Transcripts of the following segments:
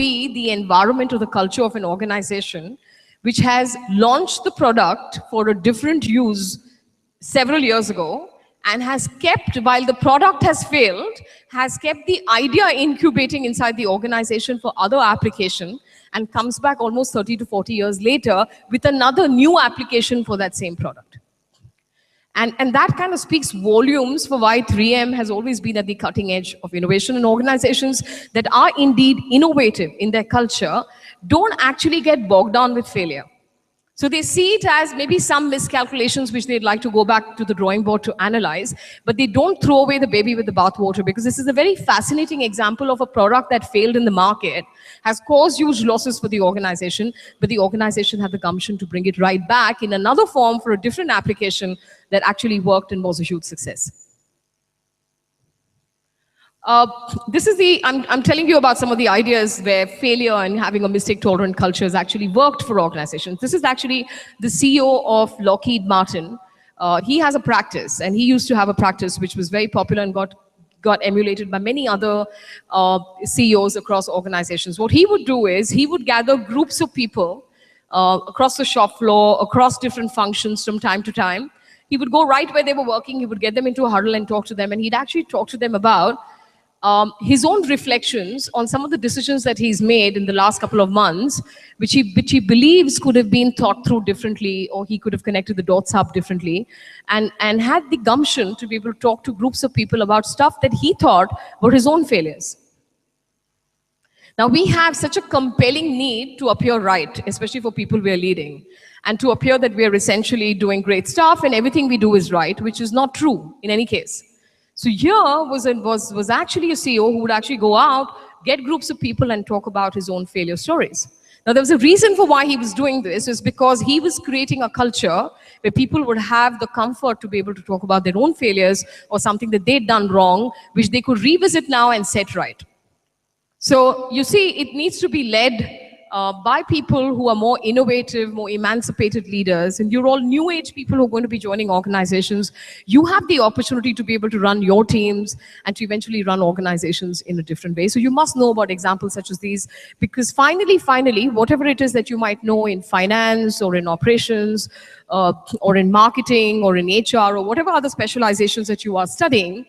be the environment or the culture of an organization which has launched the product for a different use several years ago and has kept, while the product has failed, has kept the idea incubating inside the organization for other application and comes back almost 30 to 40 years later with another new application for that same product. And that kind of speaks volumes for why 3M has always been at the cutting edge of innovation, and organizations that are indeed innovative in their culture don't actually get bogged down with failure. So they see it as maybe some miscalculations which they'd like to go back to the drawing board to analyze, but they don't throw away the baby with the bathwater, because this is a very fascinating example of a product that failed in the market, has caused huge losses for the organization, but the organization had the gumption to bring it right back in another form for a different application that actually worked and was a huge success. This is I'm telling you about some of the ideas where failure and having a mistake-tolerant culture has actually worked for organizations. This is actually the CEO of Lockheed Martin. He has a practice, and he used to have a practice which was very popular and got emulated by many other CEOs across organizations. What he would do is he would gather groups of people across the shop floor, across different functions from time to time. He would go right where they were working, he would get them into a huddle and talk to them, and he'd actually talk to them about his own reflections on some of the decisions that he's made in the last couple of months, which he believes could have been thought through differently, or he could have connected the dots up differently, and had the gumption to be able to talk to groups of people about stuff that he thought were his own failures. Now, we have such a compelling need to appear right, especially for people we are leading, and to appear that we are essentially doing great stuff and everything we do is right, which is not true in any case. So here was actually a CEO who would actually go out, get groups of people and talk about his own failure stories. Now, there was a reason for why he was doing this, is because he was creating a culture where people would have the comfort to be able to talk about their own failures or something that they'd done wrong, which they could revisit now and set right. So you see, it needs to be led by people who are more innovative, more emancipated leaders, and you're all new age people who are going to be joining organizations. You have the opportunity to be able to run your teams and to eventually run organizations in a different way. So you must know about examples such as these, because finally, whatever it is that you might know in finance or in operations or in marketing or in HR or whatever other specializations that you are studying,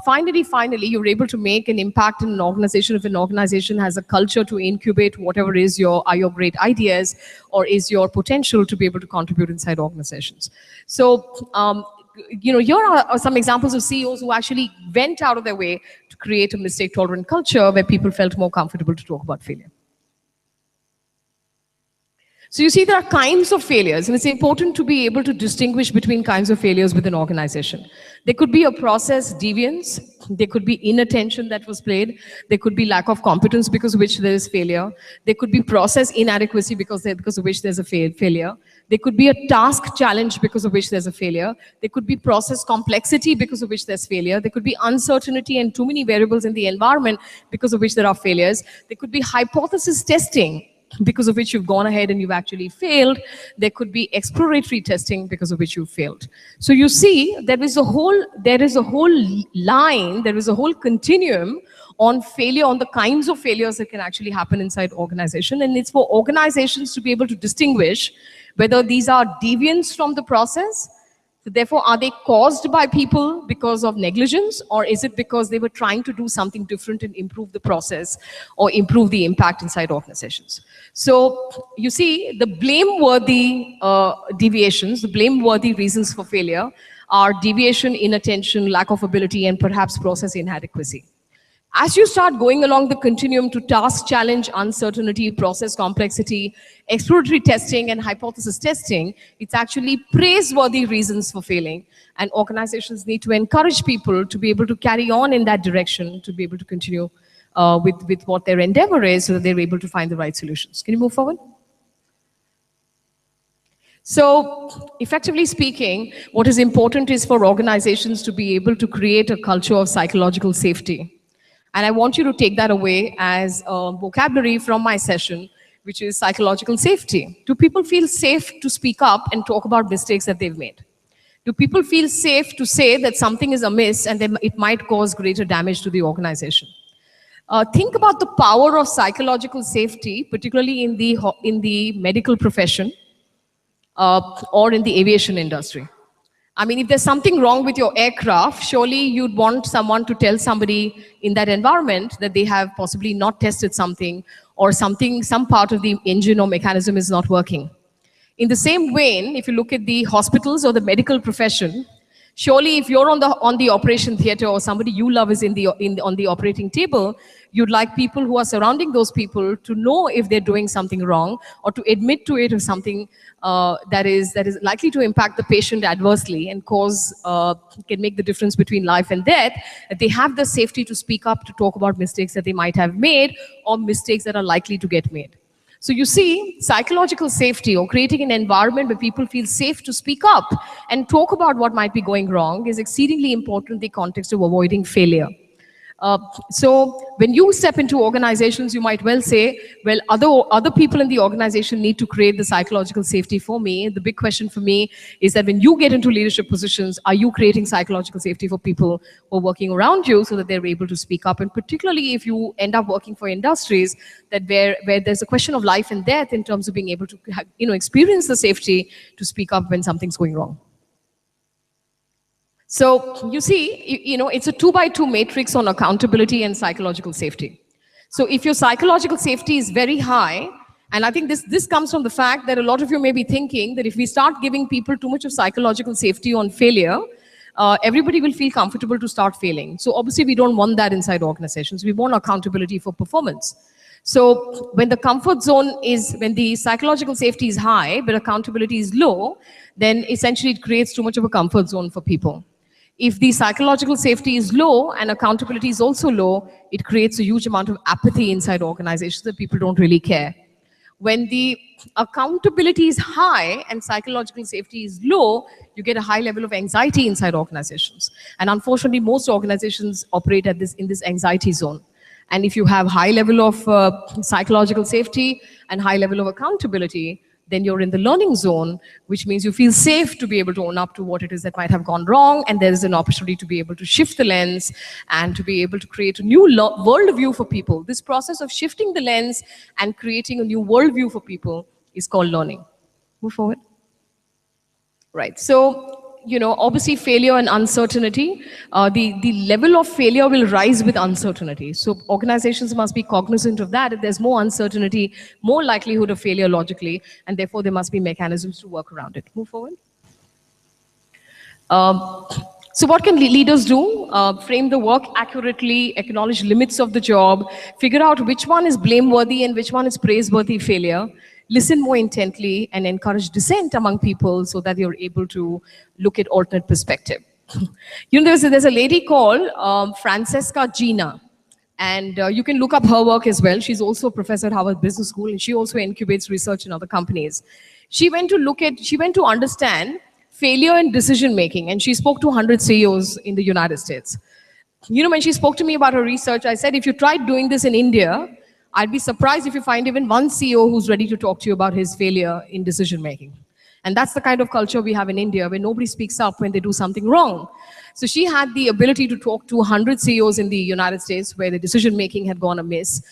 finally, you're able to make an impact in an organization if an organization has a culture to incubate whatever are your great ideas or is your potential to be able to contribute inside organizations. So, here are some examples of CEOs who actually went out of their way to create a mistake-tolerant culture where people felt more comfortable to talk about failure. So you see, there are kinds of failures, and it's important to be able to distinguish between kinds of failures within an organization. There could be a process deviance, there could be inattention that was played, there could be lack of competence because of which there is failure, there could be process inadequacy because of which there's a failure, there could be a task challenge because of which there's a failure, there could be process complexity because of which there's failure, there could be uncertainty and too many variables in the environment because of which there are failures, there could be hypothesis testing because of which you've gone ahead and you've actually failed. There could be exploratory testing because of which you failed. So you see, there is a whole continuum on failure, on the kinds of failures that can actually happen inside organization. And it's for organizations to be able to distinguish whether these are deviants from the process. So therefore, are they caused by people because of negligence, or is it because they were trying to do something different and improve the process or improve the impact inside organizations? So you see, the blameworthy deviations, the blameworthy reasons for failure are deviation, inattention, lack of ability, and perhaps process inadequacy. As you start going along the continuum to task challenge, uncertainty, process complexity, exploratory testing, and hypothesis testing, it's actually praiseworthy reasons for failing. And organizations need to encourage people to be able to carry on in that direction, to be able to continue with what their endeavor is, so that they're able to find the right solutions. Can you move forward? So, effectively speaking, what is important is for organizations to be able to create a culture of psychological safety. And I want you to take that away as a vocabulary from my session, which is psychological safety. Do people feel safe to speak up and talk about mistakes that they've made? Do people feel safe to say that something is amiss and it might cause greater damage to the organization? Think about the power of psychological safety, particularly in the medical profession or in the aviation industry. I mean, if there's something wrong with your aircraft, surely you'd want someone to tell somebody in that environment that they have possibly not tested something, or some part of the engine or mechanism is not working. In the same vein, if you look at the hospitals or the medical profession, surely if you're on the operation theater, or somebody you love is on the operating table, you'd like people who are surrounding those people to know if they're doing something wrong, or to admit to it, or something that is likely to impact the patient adversely and can make the difference between life and death, that they have the safety to speak up, to talk about mistakes that they might have made, or mistakes that are likely to get made. So you see, psychological safety, or creating an environment where people feel safe to speak up and talk about what might be going wrong, is exceedingly important in the context of avoiding failure. So when you step into organizations, you might well say, well, other people in the organization need to create the psychological safety for me. The big question for me is that when you get into leadership positions, are you creating psychological safety for people who are working around you, so that they're able to speak up? And particularly if you end up working for industries that where there's a question of life and death in terms of being able to experience the safety to speak up when something's going wrong. So you see, it's a 2x2 matrix on accountability and psychological safety. So if your psychological safety is very high, and I think this comes from the fact that a lot of you may be thinking that if we start giving people too much of psychological safety on failure, everybody will feel comfortable to start failing. So obviously we don't want that inside organizations. We want accountability for performance. So when when the psychological safety is high, but accountability is low, then essentially it creates too much of a comfort zone for people. If the psychological safety is low and accountability is also low, it creates a huge amount of apathy inside organizations that people don't really care. When the accountability is high and psychological safety is low, you get a high level of anxiety inside organizations. And unfortunately, most organizations operate in this anxiety zone. And if you have high level of psychological safety and high level of accountability, then you're in the learning zone, which means you feel safe to be able to own up to what it is that might have gone wrong, and there is an opportunity to be able to shift the lens and to be able to create a new worldview for people. This process of shifting the lens and creating a new worldview for people is called learning. Move forward. Right, so obviously failure and uncertainty, the level of failure will rise with uncertainty. So organizations must be cognizant of that. If there's more uncertainty, more likelihood of failure logically, and therefore there must be mechanisms to work around it. Move forward. So what can leaders do? Frame the work accurately, acknowledge limits of the job, figure out which one is blameworthy and which one is praiseworthy failure, listen more intently, and encourage dissent among people so that you're able to look at alternate perspective. There's a lady called Francesca Gina, and you can look up her work as well. She's also a professor at Harvard Business School, and she also incubates research in other companies. She went to understand failure in decision making, and she spoke to 100 CEOs in the United States. When she spoke to me about her research, I said, if you tried doing this in India, I'd be surprised if you find even one CEO who's ready to talk to you about his failure in decision making. And that's the kind of culture we have in India, where nobody speaks up when they do something wrong. So she had the ability to talk to 100 CEOs in the United States where the decision making had gone amiss.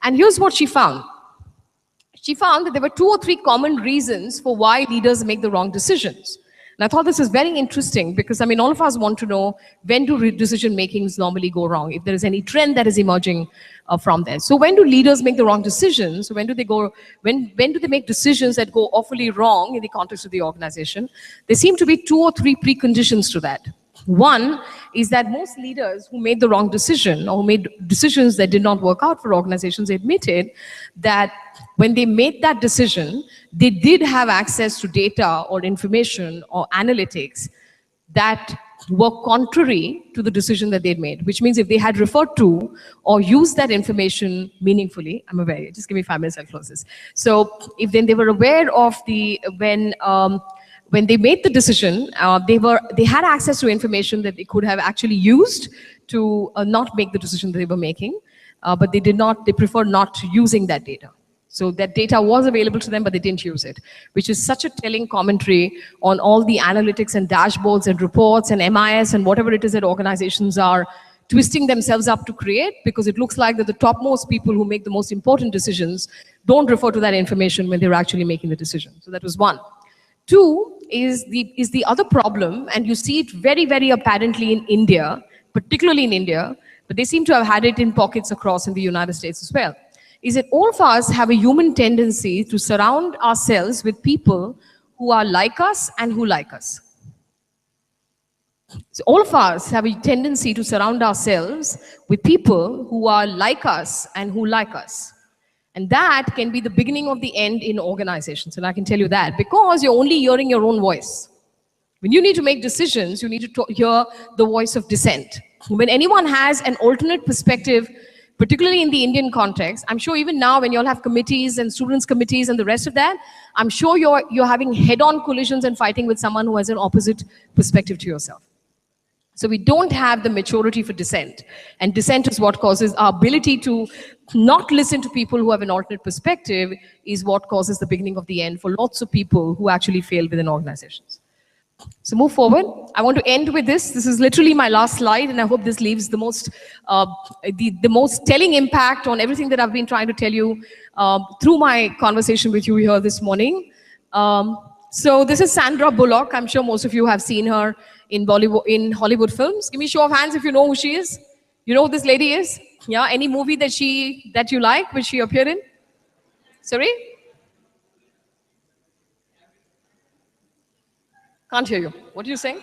And here's what she found. She found that there were 2 or 3 common reasons for why leaders make the wrong decisions. And I thought this is very interesting because, all of us want to know, when do decision makings normally go wrong? If there is any trend that is emerging from there. So when do leaders make the wrong decisions? When do they make decisions that go awfully wrong in the context of the organization? There seem to be 2 or 3 preconditions to that. One is that most leaders who made the wrong decision or made decisions that did not work out for organizations admitted that when they made that decision, they did have access to data or information or analytics that were contrary to the decision that they'd made, which means if they had referred to or used that information meaningfully, just give me 5 minutes, I'll close this. So if then they were aware of when they made the decision, they had access to information that they could have actually used to not make the decision that they were making, but they preferred not using that data. So that data was available to them, but they didn't use it, which is such a telling commentary on all the analytics and dashboards and reports and MIS and whatever it is that organizations are twisting themselves up to create, because it looks like that the topmost people who make the most important decisions don't refer to that information when they're actually making the decision. So that was one. Two is the other problem, and you see it very, very apparently in India, particularly in India, but they seem to have had it in pockets across in the United States as well, is that all of us have a human tendency to surround ourselves with people who are like us and who like us. So all of us have a tendency to surround ourselves with people who are like us and who like us. And that can be the beginning of the end in organizations. And I can tell you that, because you're only hearing your own voice. When you need to make decisions, you need to hear the voice of dissent. When anyone has an alternate perspective, particularly in the Indian context, I'm sure even now when you all have committees and students' committees and the rest of that, I'm sure you're having head-on collisions and fighting with someone who has an opposite perspective to yourself. So we don't have the maturity for dissent. And dissent is what causes our ability to not listen to people who have an alternate perspective, is what causes the beginning of the end for lots of people who actually fail within organizations. So move forward. I want to end with this. This is literally my last slide, and I hope this leaves the most telling impact on everything that I've been trying to tell you through my conversation with you here this morning. So this is Sandra Bullock. I'm sure most of you have seen her in Bollywood, in Hollywood films. Give me a show of hands if you know who she is. You know who this lady is? Yeah. Any movie that you like, which she appeared in? Sorry? Can't hear you. What are you saying?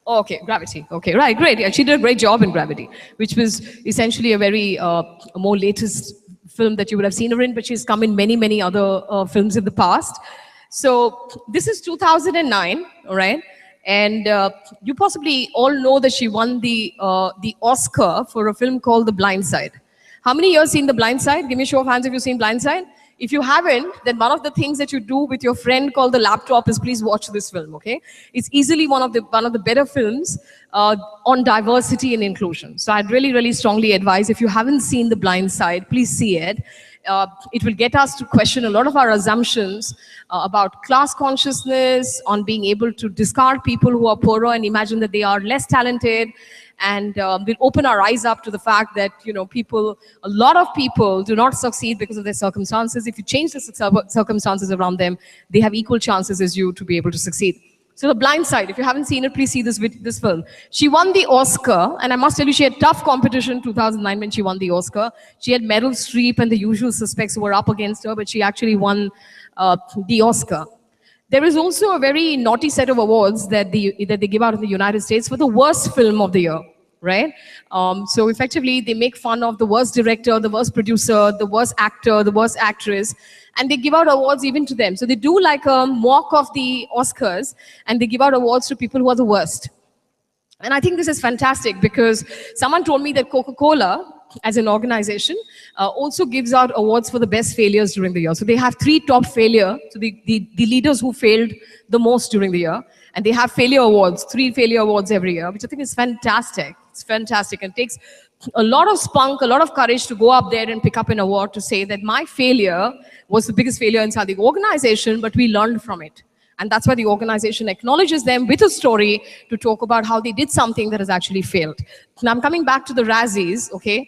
Oh, okay, Gravity. Okay, right, great. Yeah, she did a great job in Gravity, which was essentially a very a more latest film that you would have seen her in, but she's come in many, many other films in the past. So this is 2009, all right? And you possibly all know that she won the Oscar for a film called The Blind Side. How many here seen The Blind Side? Give me a show of hands if you've seen Blind Side. If you haven't, then one of the things that you do with your friend called the laptop is please watch this film, okay? It's easily one of the better films on diversity and inclusion. So I'd really, really strongly advise, if you haven't seen The Blind Side, please see it. It will get us to question a lot of our assumptions about class consciousness, on being able to discard people who are poorer and imagine that they are less talented. And we'll open our eyes up to the fact that, you know, a lot of people do not succeed because of their circumstances. If you change the circumstances around them, they have equal chances as you to be able to succeed. So The Blind Side, if you haven't seen it, please see this film. She won the Oscar, and I must tell you, she had tough competition in 2009 when she won the Oscar. She had Meryl Streep and the usual suspects who were up against her, but she actually won the Oscar. There is also a very naughty set of awards that they give out in the United States for the worst film of the year, right? So effectively, they make fun of the worst director, the worst producer, the worst actor, the worst actress, and they give out awards even to them. So they do like a mock of the Oscars, and they give out awards to people who are the worst. And I think this is fantastic, because someone told me that Coca-Cola, as an organization, also gives out awards for the best failures during the year. So they have 3 top failure, so the leaders who failed the most during the year, and they have failure awards, 3 failure awards every year, which I think is fantastic. It's fantastic, and takes a lot of spunk, a lot of courage to go up there and pick up an award to say that my failure was the biggest failure inside the organization, but we learned from it. And that's why the organization acknowledges them with a story to talk about how they did something that has actually failed. Now I'm coming back to the Razzies, okay?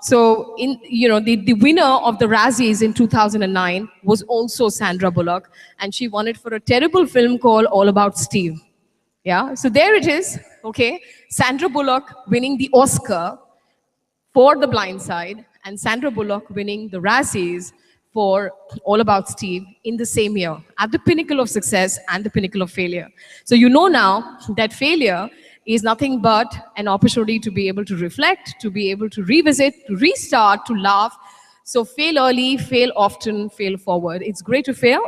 So the winner of the Razzies in 2009 was also Sandra Bullock, and she won it for a terrible film called All About Steve. Yeah, so there it is, okay? Sandra Bullock winning the Oscar for The Blind Side, and Sandra Bullock winning the Razzies for All About Steve in the same year, at the pinnacle of success and the pinnacle of failure. So you know now that failure is nothing but an opportunity to be able to reflect, to be able to revisit, to restart, to laugh. So fail early, fail often, fail forward. It's great to fail,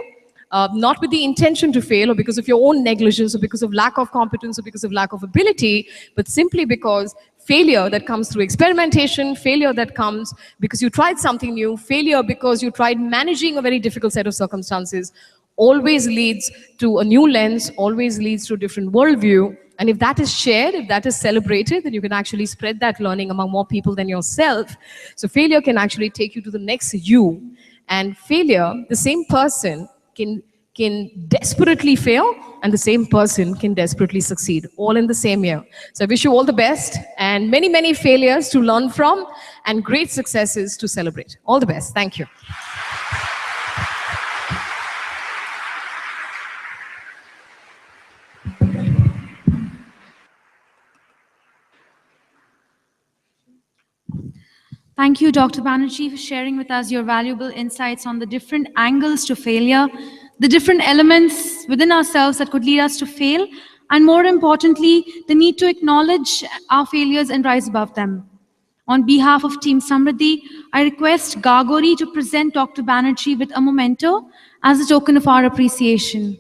not with the intention to fail or because of your own negligence or because of lack of competence or because of lack of ability, but simply because failure that comes through experimentation, failure that comes because you tried something new, failure because you tried managing a very difficult set of circumstances, always leads to a new lens, always leads to a different worldview. And if that is shared, if that is celebrated, then you can actually spread that learning among more people than yourself. So failure can actually take you to the next you. And failure, the same person can desperately fail and the same person can desperately succeed, all in the same year. So I wish you all the best and many, many failures to learn from and great successes to celebrate. All the best. Thank you. Thank you, Dr. Banerjee, for sharing with us your valuable insights on the different angles to failure, the different elements within ourselves that could lead us to fail, and more importantly, the need to acknowledge our failures and rise above them. On behalf of Team Samriddhi, I request Gagori to present Dr. Banerjee with a memento as a token of our appreciation.